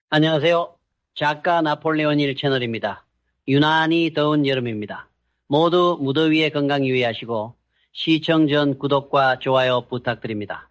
안녕하세요. 작가 나폴레온 일 채널입니다. 유난히 더운 여름입니다. 모두 무더위에 건강 유의하시고 시청 전 구독과 좋아요 부탁드립니다.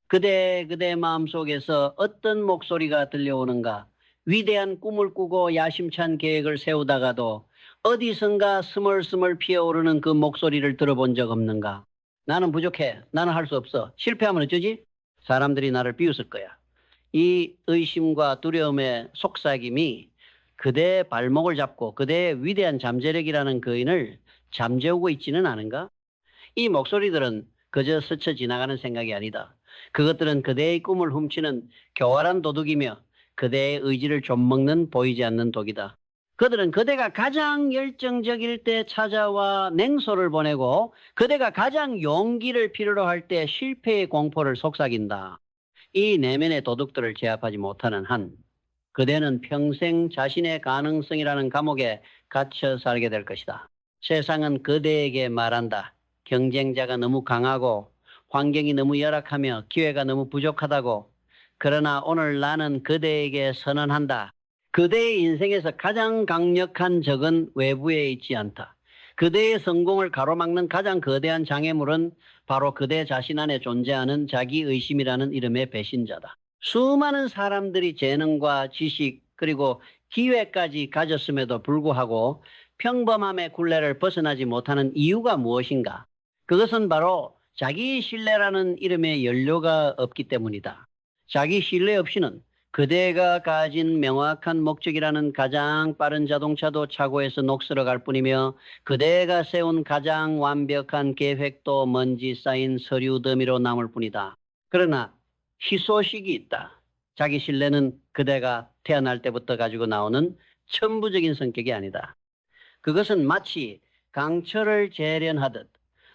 그대 마음속에서 어떤 목소리가 들려오는가? 위대한 꿈을 꾸고 야심찬 계획을 세우다가도 어디선가 스멀스멀 피어오르는 그 목소리를 들어본 적 없는가? 나는 부족해. 나는 할 수 없어. 실패하면 어쩌지? 사람들이 나를 비웃을 거야. 이 의심과 두려움의 속삭임이 그대의 발목을 잡고 그대의 위대한 잠재력이라는 거인을 잠재우고 있지는 않은가? 이 목소리들은 그저 스쳐 지나가는 생각이 아니다. 그것들은 그대의 꿈을 훔치는 교활한 도둑이며 그대의 의지를 좀먹는 보이지 않는 독이다. 그들은 그대가 가장 열정적일 때 찾아와 냉소를 보내고 그대가 가장 용기를 필요로 할 때 실패의 공포를 속삭인다. 이 내면의 도둑들을 제압하지 못하는 한 그대는 평생 자신의 가능성이라는 감옥에 갇혀 살게 될 것이다. 세상은 그대에게 말한다. 경쟁자가 너무 강하고 환경이 너무 열악하며 기회가 너무 부족하다고. 그러나 오늘 나는 그대에게 선언한다. 그대의 인생에서 가장 강력한 적은 외부에 있지 않다. 그대의 성공을 가로막는 가장 거대한 장애물은 바로 그대 자신 안에 존재하는 자기의심이라는 이름의 배신자다. 수많은 사람들이 재능과 지식 그리고 기회까지 가졌음에도 불구하고 평범함의 굴레를 벗어나지 못하는 이유가 무엇인가? 그것은 바로 자기 신뢰라는 이름의 연료가 없기 때문이다. 자기 신뢰 없이는 그대가 가진 명확한 목적이라는 가장 빠른 자동차도 차고에서 녹슬어 갈 뿐이며 그대가 세운 가장 완벽한 계획도 먼지 쌓인 서류 더미로 남을 뿐이다. 그러나 희소식이 있다. 자기 신뢰는 그대가 태어날 때부터 가지고 나오는 천부적인 성격이 아니다. 그것은 마치 강철을 재련하듯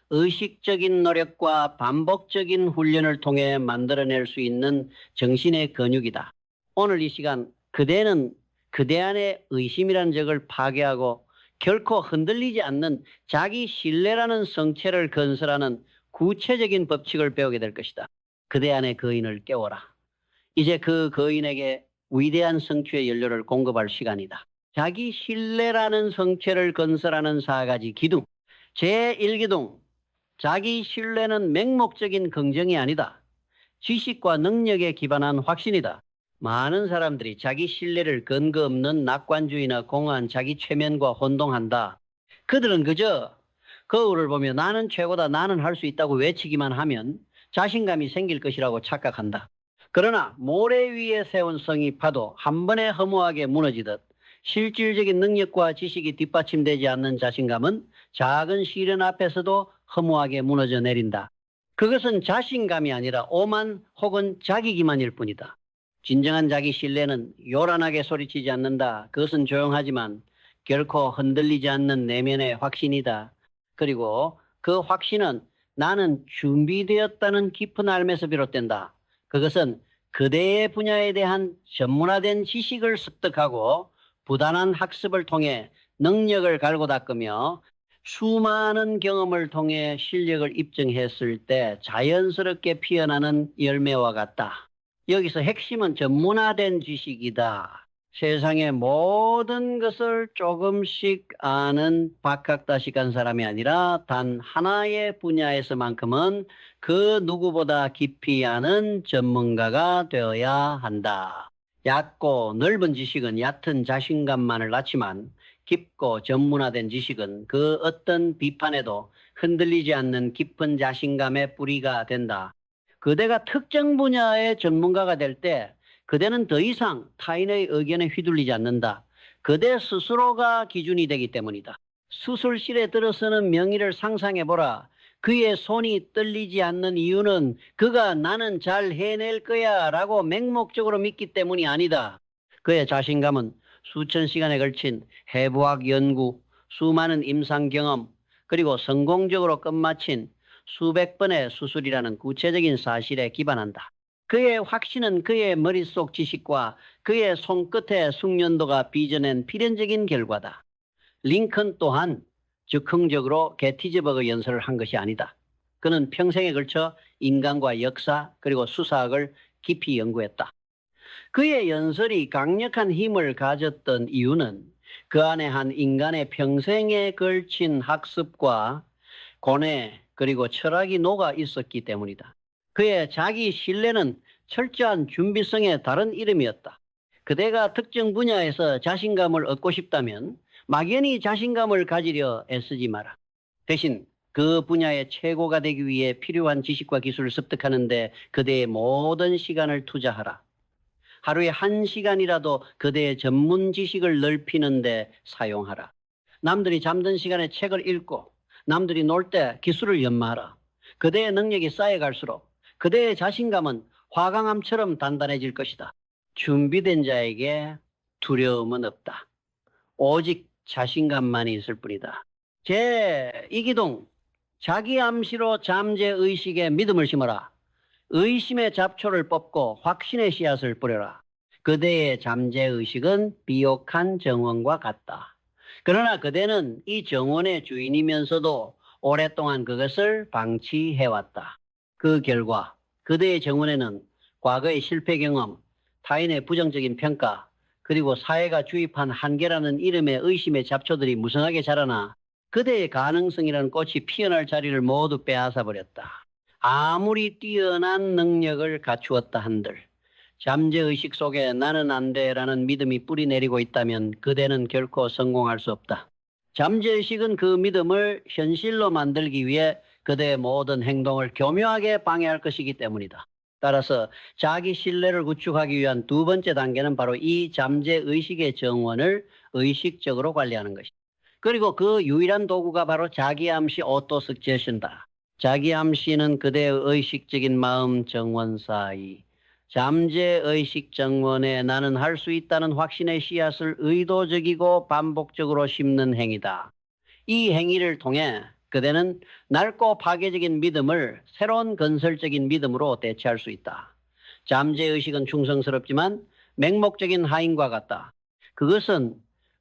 의식적인 노력과 반복적인 훈련을 통해 만들어낼 수 있는 정신의 근육이다. 오늘 이 시간 그대는 그대 안의 의심이라는 적을 파괴하고 결코 흔들리지 않는 자기 신뢰라는 성체를 건설하는 구체적인 법칙을 배우게 될 것이다. 그대 안의 거인을 깨워라. 이제 그 거인에게 위대한 성취의 연료를 공급할 시간이다. 자기 신뢰라는 성체를 건설하는 4가지 기둥. 제1기둥. 자기 신뢰는 맹목적인 긍정이 아니다. 지식과 능력에 기반한 확신이다. 많은 사람들이 자기 신뢰를 근거 없는 낙관주의나 공허한 자기 최면과 혼동한다. 그들은 그저 거울을 보며 나는 최고다, 나는 할 수 있다고 외치기만 하면 자신감이 생길 것이라고 착각한다. 그러나 모래 위에 세운 성이 파도 한 번에 허무하게 무너지듯 실질적인 능력과 지식이 뒷받침되지 않는 자신감은 작은 시련 앞에서도 허무하게 무너져 내린다. 그것은 자신감이 아니라 오만 혹은 자기기만일 뿐이다. 진정한 자기 신뢰는 요란하게 소리치지 않는다. 그것은 조용하지만 결코 흔들리지 않는 내면의 확신이다. 그리고 그 확신은 나는 준비되었다는 깊은 알매서 비롯된다. 그것은 그대의 분야에 대한 전문화된 지식을 습득하고 부단한 학습을 통해 능력을 갈고 닦으며 수많은 경험을 통해 실력을 입증했을 때 자연스럽게 피어나는 열매와 같다. 여기서 핵심은 전문화된 지식이다. 세상의 모든 것을 조금씩 아는 박학다식한 사람이 아니라 단 하나의 분야에서만큼은 그 누구보다 깊이 아는 전문가가 되어야 한다. 얕고 넓은 지식은 얕은 자신감만을 낳지만 깊고 전문화된 지식은 그 어떤 비판에도 흔들리지 않는 깊은 자신감의 뿌리가 된다. 그대가 특정 분야의 전문가가 될 때 그대는 더 이상 타인의 의견에 휘둘리지 않는다. 그대 스스로가 기준이 되기 때문이다. 수술실에 들어서는 명의를 상상해보라. 그의 손이 떨리지 않는 이유는 그가 나는 잘 해낼 거야 라고 맹목적으로 믿기 때문이 아니다. 그의 자신감은 수천 시간에 걸친 해부학 연구, 수많은 임상 경험, 그리고 성공적으로 끝마친 수백 번의 수술이라는 구체적인 사실에 기반한다. 그의 확신은 그의 머릿속 지식과 그의 손끝의 숙련도가 빚어낸 필연적인 결과다. 링컨 또한 즉흥적으로 게티즈버그 연설을 한 것이 아니다. 그는 평생에 걸쳐 인간과 역사 그리고 수사학을 깊이 연구했다. 그의 연설이 강력한 힘을 가졌던 이유는 그 안에 한 인간의 평생에 걸친 학습과 고뇌 그리고 철학이 녹아 있었기 때문이다. 그의 자기 신뢰는 철저한 준비성의 다른 이름이었다. 그대가 특정 분야에서 자신감을 얻고 싶다면 막연히 자신감을 가지려 애쓰지 마라. 대신 그 분야의 최고가 되기 위해 필요한 지식과 기술을 습득하는 데 그대의 모든 시간을 투자하라. 하루에 1시간이라도 그대의 전문 지식을 넓히는 데 사용하라. 남들이 잠든 시간에 책을 읽고 남들이 놀 때 기술을 연마하라. 그대의 능력이 쌓여갈수록 그대의 자신감은 화강암처럼 단단해질 것이다. 준비된 자에게 두려움은 없다. 오직 자신감만이 있을 뿐이다. 제2기동, 자기 암시로 잠재의식에 믿음을 심어라. 의심의 잡초를 뽑고 확신의 씨앗을 뿌려라. 그대의 잠재의식은 비옥한 정원과 같다. 그러나 그대는 이 정원의 주인이면서도 오랫동안 그것을 방치해왔다. 그 결과 그대의 정원에는 과거의 실패 경험, 타인의 부정적인 평가, 그리고 사회가 주입한 한계라는 이름의 의심의 잡초들이 무성하게 자라나 그대의 가능성이라는 꽃이 피어날 자리를 모두 빼앗아버렸다. 아무리 뛰어난 능력을 갖추었다 한들 잠재의식 속에 나는 안 돼라는 믿음이 뿌리내리고 있다면 그대는 결코 성공할 수 없다. 잠재의식은 그 믿음을 현실로 만들기 위해 그대의 모든 행동을 교묘하게 방해할 것이기 때문이다. 따라서 자기 신뢰를 구축하기 위한 두 번째 단계는 바로 이 잠재의식의 정원을 의식적으로 관리하는 것이다. 그리고 그 유일한 도구가 바로 자기암시 오토스제션이다. 자기암시는 그대의 의식적인 마음 정원 사이, 잠재의식 정원에 나는 할 수 있다는 확신의 씨앗을 의도적이고 반복적으로 심는 행위다. 이 행위를 통해 그대는 낡고 파괴적인 믿음을 새로운 건설적인 믿음으로 대체할 수 있다. 잠재의식은 충성스럽지만 맹목적인 하인과 같다. 그것은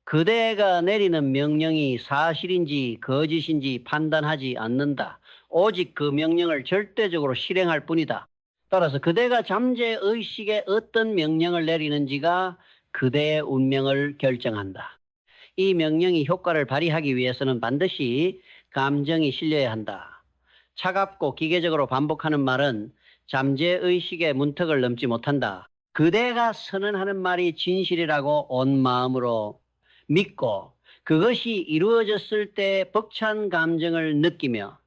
그대가 내리는 명령이 사실인지 거짓인지 판단하지 않는다. 오직 그 명령을 절대적으로 실행할 뿐이다. 따라서 그대가 잠재의식에 어떤 명령을 내리는지가 그대의 운명을 결정한다. 이 명령이 효과를 발휘하기 위해서는 반드시 감정이 실려야 한다. 차갑고 기계적으로 반복하는 말은 잠재의식의 문턱을 넘지 못한다. 그대가 선언하는 말이 진실이라고 온 마음으로 믿고 그것이 이루어졌을 때 벅찬 감정을 느끼며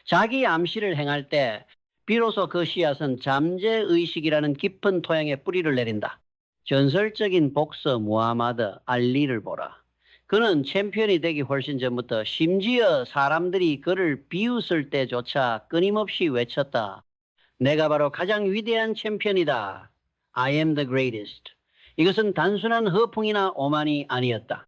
자기 암시를 행할 때 비로소 그 씨앗은 잠재의식이라는 깊은 토양에 뿌리를 내린다. 전설적인 복서 무하마드 알리를 보라. 그는 챔피언이 되기 훨씬 전부터 심지어 사람들이 그를 비웃을 때조차 끊임없이 외쳤다. 내가 바로 가장 위대한 챔피언이다. I am the greatest. 이것은 단순한 허풍이나 오만이 아니었다.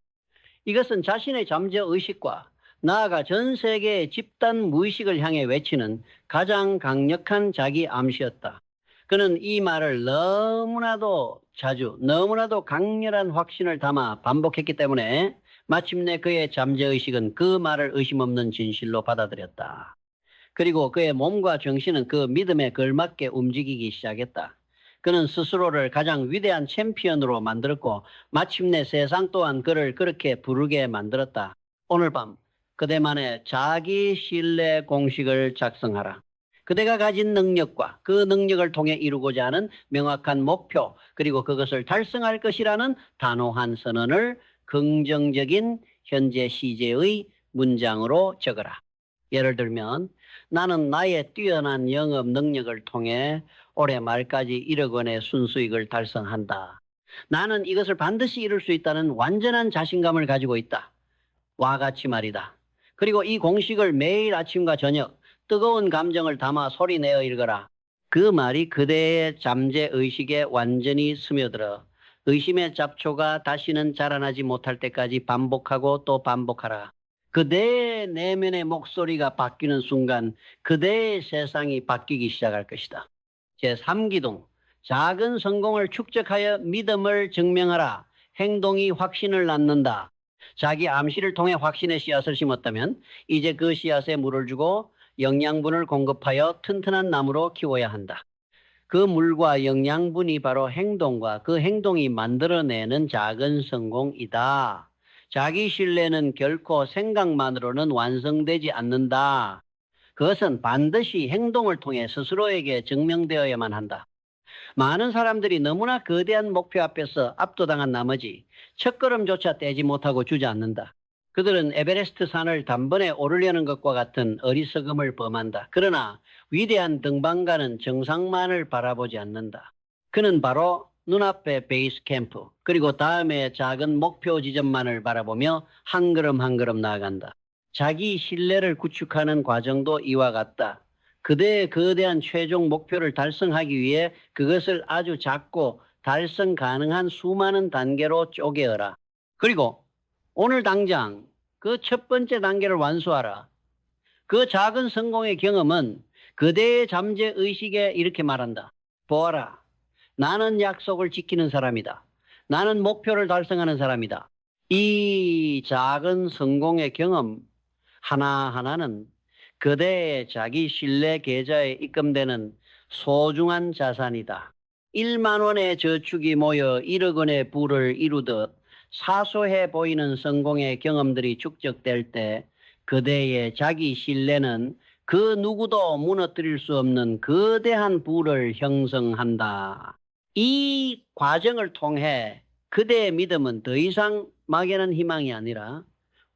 이것은 자신의 잠재의식과 나아가 전 세계의 집단 무의식을 향해 외치는 가장 강력한 자기 암시였다. 그는 이 말을 너무나도 자주, 너무나도 강렬한 확신을 담아 반복했기 때문에 마침내 그의 잠재의식은 그 말을 의심 없는 진실로 받아들였다. 그리고 그의 몸과 정신은 그 믿음에 걸맞게 움직이기 시작했다. 그는 스스로를 가장 위대한 챔피언으로 만들었고 마침내 세상 또한 그를 그렇게 부르게 만들었다. 오늘 밤 그대만의 자기 신뢰 공식을 작성하라. 그대가 가진 능력과 그 능력을 통해 이루고자 하는 명확한 목표 그리고 그것을 달성할 것이라는 단호한 선언을 긍정적인 현재 시제의 문장으로 적어라. 예를 들면 나는 나의 뛰어난 영업 능력을 통해 올해 말까지 1억 원의 순수익을 달성한다. 나는 이것을 반드시 이룰 수 있다는 완전한 자신감을 가지고 있다. 와 같이 말이다. 그리고 이 공식을 매일 아침과 저녁 뜨거운 감정을 담아 소리내어 읽어라. 그 말이 그대의 잠재의식에 완전히 스며들어 의심의 잡초가 다시는 자라나지 못할 때까지 반복하고 또 반복하라. 그대의 내면의 목소리가 바뀌는 순간 그대의 세상이 바뀌기 시작할 것이다. 제3기동, 작은 성공을 축적하여 믿음을 증명하라. 행동이 확신을 낳는다. 자기 암시를 통해 확신의 씨앗을 심었다면 이제 그 씨앗에 물을 주고 영양분을 공급하여 튼튼한 나무로 키워야 한다. 그 물과 영양분이 바로 행동과 그 행동이 만들어내는 작은 성공이다. 자기 신뢰는 결코 생각만으로는 완성되지 않는다. 그것은 반드시 행동을 통해 스스로에게 증명되어야만 한다. 많은 사람들이 너무나 거대한 목표 앞에서 압도당한 나머지 첫걸음조차 떼지 못하고 주저앉는다. 그들은 에베레스트 산을 단번에 오르려는 것과 같은 어리석음을 범한다. 그러나 위대한 등반가는 정상만을 바라보지 않는다. 그는 바로 눈앞의 베이스 캠프, 그리고 다음에 작은 목표 지점만을 바라보며 한 걸음 한 걸음 나아간다. 자기 신뢰를 구축하는 과정도 이와 같다. 그대의 거대한 최종 목표를 달성하기 위해 그것을 아주 작고 달성 가능한 수많은 단계로 쪼개어라. 그리고 오늘 당장 그 첫 번째 단계를 완수하라. 그 작은 성공의 경험은 그대의 잠재의식에 이렇게 말한다. 보아라. 나는 약속을 지키는 사람이다. 나는 목표를 달성하는 사람이다. 이 작은 성공의 경험 하나하나는 그대의 자기 신뢰 계좌에 입금되는 소중한 자산이다. 1만 원의 저축이 모여 1억 원의 부를 이루듯 사소해 보이는 성공의 경험들이 축적될 때 그대의 자기 신뢰는 그 누구도 무너뜨릴 수 없는 거대한 부를 형성한다. 이 과정을 통해 그대의 믿음은 더 이상 막연한 희망이 아니라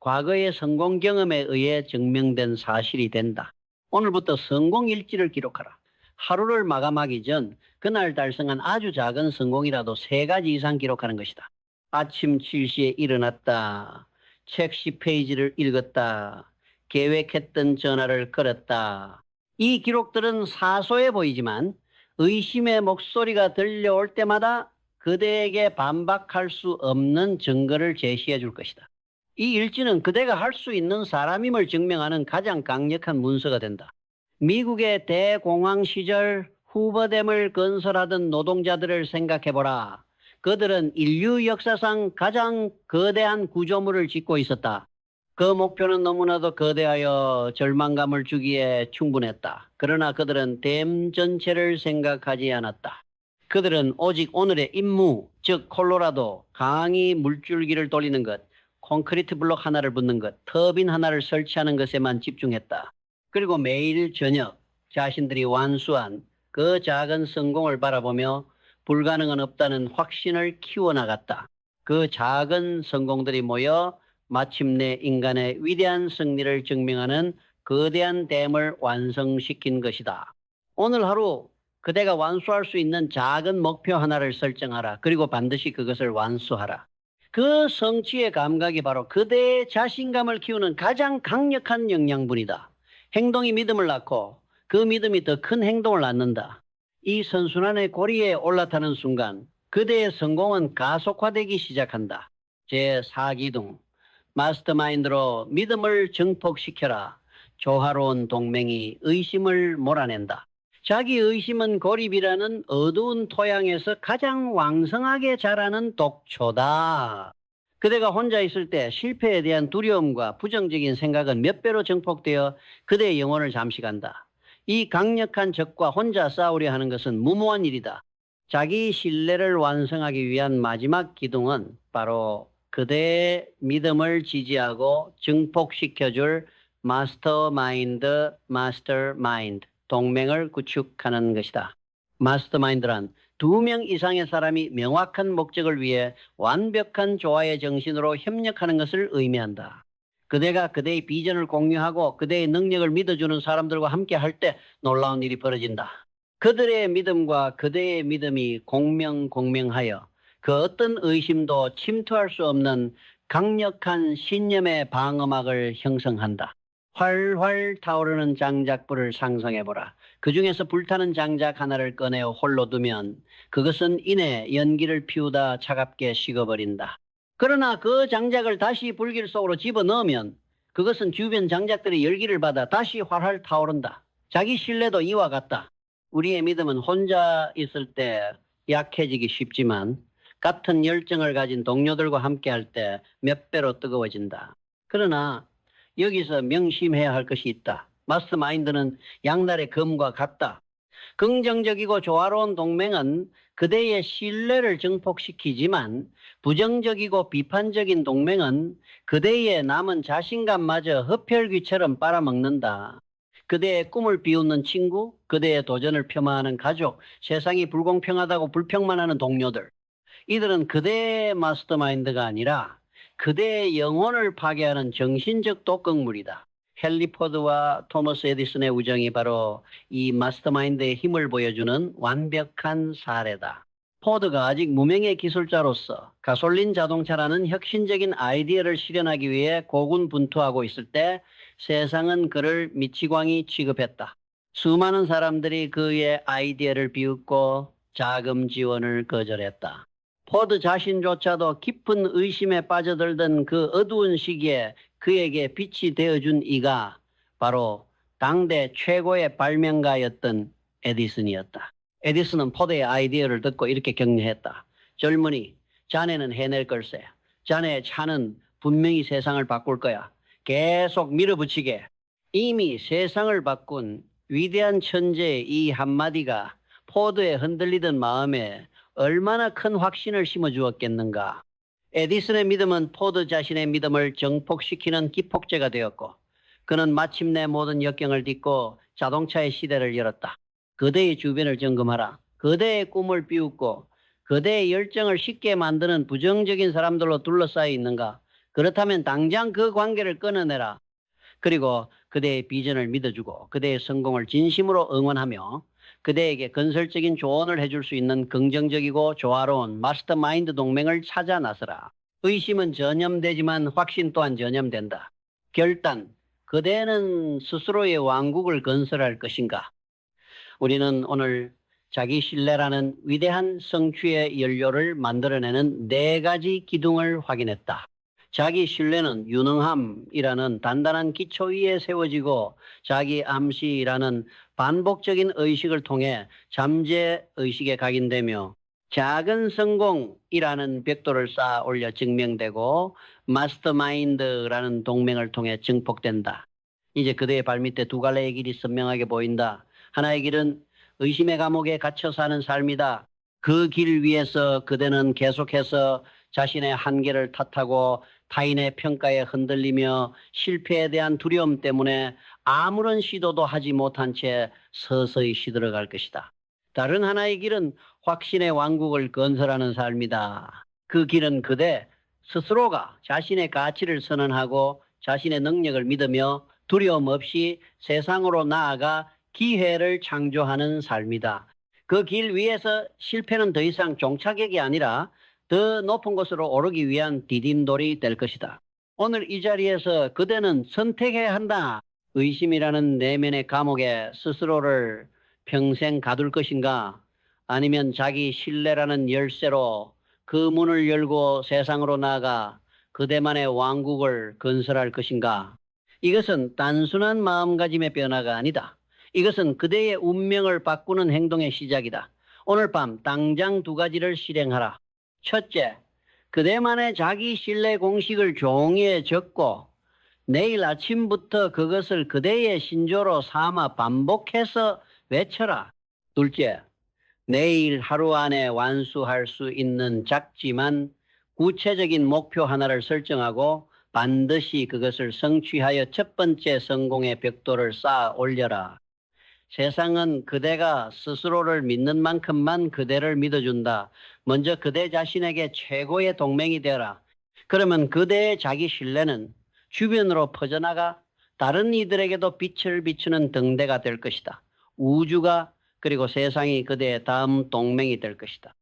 과거의 성공 경험에 의해 증명된 사실이 된다. 오늘부터 성공 일지를 기록하라. 하루를 마감하기 전 그날 달성한 아주 작은 성공이라도 3가지 이상 기록하는 것이다. 아침 7시에 일어났다. 책 10페이지를 읽었다. 계획했던 전화를 걸었다. 이 기록들은 사소해 보이지만 의심의 목소리가 들려올 때마다 그대에게 반박할 수 없는 증거를 제시해 줄 것이다. 이 일지는 그대가 할 수 있는 사람임을 증명하는 가장 강력한 문서가 된다. 미국의 대공황 시절 후버댐을 건설하던 노동자들을 생각해보라. 그들은 인류 역사상 가장 거대한 구조물을 짓고 있었다. 그 목표는 너무나도 거대하여 절망감을 주기에 충분했다. 그러나 그들은 댐 전체를 생각하지 않았다. 그들은 오직 오늘의 임무, 즉 콜로라도 강이 물줄기를 돌리는 것, 콘크리트 블록 하나를 붓는 것, 터빈 하나를 설치하는 것에만 집중했다. 그리고 매일 저녁 자신들이 완수한 그 작은 성공을 바라보며 불가능은 없다는 확신을 키워나갔다. 그 작은 성공들이 모여 마침내 인간의 위대한 승리를 증명하는 거대한 댐을 완성시킨 것이다. 오늘 하루 그대가 완수할 수 있는 작은 목표 하나를 설정하라. 그리고 반드시 그것을 완수하라. 그 성취의 감각이 바로 그대의 자신감을 키우는 가장 강력한 영양분이다. 행동이 믿음을 낳고 그 믿음이 더 큰 행동을 낳는다. 이 선순환의 고리에 올라타는 순간 그대의 성공은 가속화되기 시작한다. 제4기둥 마스터마인드로 믿음을 증폭시켜라. 조화로운 동맹이 의심을 몰아낸다. 자기 의심은 고립이라는 어두운 토양에서 가장 왕성하게 자라는 독초다. 그대가 혼자 있을 때 실패에 대한 두려움과 부정적인 생각은 몇 배로 증폭되어 그대의 영혼을 잠식한다. 이 강력한 적과 혼자 싸우려 하는 것은 무모한 일이다. 자기 신뢰를 완성하기 위한 마지막 기둥은 바로 그대의 믿음을 지지하고 증폭시켜줄 마스터마인드, 동맹을 구축하는 것이다. 마스터마인드란 2명 이상의 사람이 명확한 목적을 위해 완벽한 조화의 정신으로 협력하는 것을 의미한다. 그대가 그대의 비전을 공유하고 그대의 능력을 믿어주는 사람들과 함께 할 때 놀라운 일이 벌어진다. 그들의 믿음과 그대의 믿음이 공명하여 그 어떤 의심도 침투할 수 없는 강력한 신념의 방어막을 형성한다. 활활 타오르는 장작불을 상상해보라. 그 중에서 불타는 장작 하나를 꺼내어 홀로 두면 그것은 이내 연기를 피우다 차갑게 식어버린다. 그러나 그 장작을 다시 불길 속으로 집어넣으면 그것은 주변 장작들의 열기를 받아 다시 활활 타오른다. 자기 신뢰도 이와 같다. 우리의 믿음은 혼자 있을 때 약해지기 쉽지만 같은 열정을 가진 동료들과 함께 할 때 몇 배로 뜨거워진다. 그러나 여기서 명심해야 할 것이 있다. 마스터마인드는 양날의 검과 같다. 긍정적이고 조화로운 동맹은 그대의 신뢰를 증폭시키지만 부정적이고 비판적인 동맹은 그대의 남은 자신감마저 흡혈귀처럼 빨아먹는다. 그대의 꿈을 비웃는 친구, 그대의 도전을 폄하하는 가족, 세상이 불공평하다고 불평만 하는 동료들. 이들은 그대의 마스터마인드가 아니라 그대의 영혼을 파괴하는 정신적 독극물이다. 헨리 포드와 토머스 에디슨의 우정이 바로 이 마스터마인드의 힘을 보여주는 완벽한 사례다. 포드가 아직 무명의 기술자로서 가솔린 자동차라는 혁신적인 아이디어를 실현하기 위해 고군분투하고 있을 때 세상은 그를 미치광이 취급했다. 수많은 사람들이 그의 아이디어를 비웃고 자금 지원을 거절했다. 포드 자신조차도 깊은 의심에 빠져들던 그 어두운 시기에 그에게 빛이 되어준 이가 바로 당대 최고의 발명가였던 에디슨이었다. 에디슨은 포드의 아이디어를 듣고 이렇게 격려했다. 젊은이, 자네는 해낼 걸세. 자네의 차는 분명히 세상을 바꿀 거야. 계속 밀어붙이게. 이미 세상을 바꾼 위대한 천재의 이 한마디가 포드의 흔들리던 마음에 얼마나 큰 확신을 심어주었겠는가. 에디슨의 믿음은 포드 자신의 믿음을 정폭시키는 기폭제가 되었고 그는 마침내 모든 역경을 딛고 자동차의 시대를 열었다. 그대의 주변을 점검하라. 그대의 꿈을 비웃고 그대의 열정을 쉽게 만드는 부정적인 사람들로 둘러싸여 있는가. 그렇다면 당장 그 관계를 끊어내라. 그리고 그대의 비전을 믿어주고 그대의 성공을 진심으로 응원하며 그대에게 건설적인 조언을 해줄 수 있는 긍정적이고 조화로운 마스터마인드 동맹을 찾아 나서라. 의심은 전염되지만 확신 또한 전염된다. 결단, 그대는 스스로의 왕국을 건설할 것인가? 우리는 오늘 자기 신뢰라는 위대한 성취의 연료를 만들어내는 4가지 기둥을 확인했다. 자기 신뢰는 유능함이라는 단단한 기초 위에 세워지고 자기 암시라는 반복적인 의식을 통해 잠재의식에 각인되며 작은 성공이라는 벽돌을 쌓아 올려 증명되고 마스터마인드라는 동맹을 통해 증폭된다. 이제 그대의 발밑에 2갈래의 길이 선명하게 보인다. 하나의 길은 의심의 감옥에 갇혀 사는 삶이다. 그 길 위에서 그대는 계속해서 자신의 한계를 탓하고 타인의 평가에 흔들리며 실패에 대한 두려움 때문에 아무런 시도도 하지 못한 채 서서히 시들어갈 것이다. 다른 하나의 길은 확신의 왕국을 건설하는 삶이다. 그 길은 그대 스스로가 자신의 가치를 선언하고 자신의 능력을 믿으며 두려움 없이 세상으로 나아가 기회를 창조하는 삶이다. 그 길 위에서 실패는 더 이상 종착역이 아니라 더 높은 곳으로 오르기 위한 디딤돌이 될 것이다. 오늘 이 자리에서 그대는 선택해야 한다. 의심이라는 내면의 감옥에 스스로를 평생 가둘 것인가? 아니면 자기 신뢰라는 열쇠로 그 문을 열고 세상으로 나아가 그대만의 왕국을 건설할 것인가? 이것은 단순한 마음가짐의 변화가 아니다. 이것은 그대의 운명을 바꾸는 행동의 시작이다. 오늘 밤 당장 2가지를 실행하라. 첫째, 그대만의 자기 신뢰 공식을 종이에 적고 내일 아침부터 그것을 그대의 신조로 삼아 반복해서 외쳐라. 둘째, 내일 하루 안에 완수할 수 있는 작지만 구체적인 목표 하나를 설정하고 반드시 그것을 성취하여 첫 번째 성공의 벽돌을 쌓아 올려라. 세상은 그대가 스스로를 믿는 만큼만 그대를 믿어준다. 먼저 그대 자신에게 최고의 동맹이 되어라. 그러면 그대의 자기 신뢰는 주변으로 퍼져나가 다른 이들에게도 빛을 비추는 등대가 될 것이다. 우주가 그리고 세상이 그대의 다음 동맹이 될 것이다.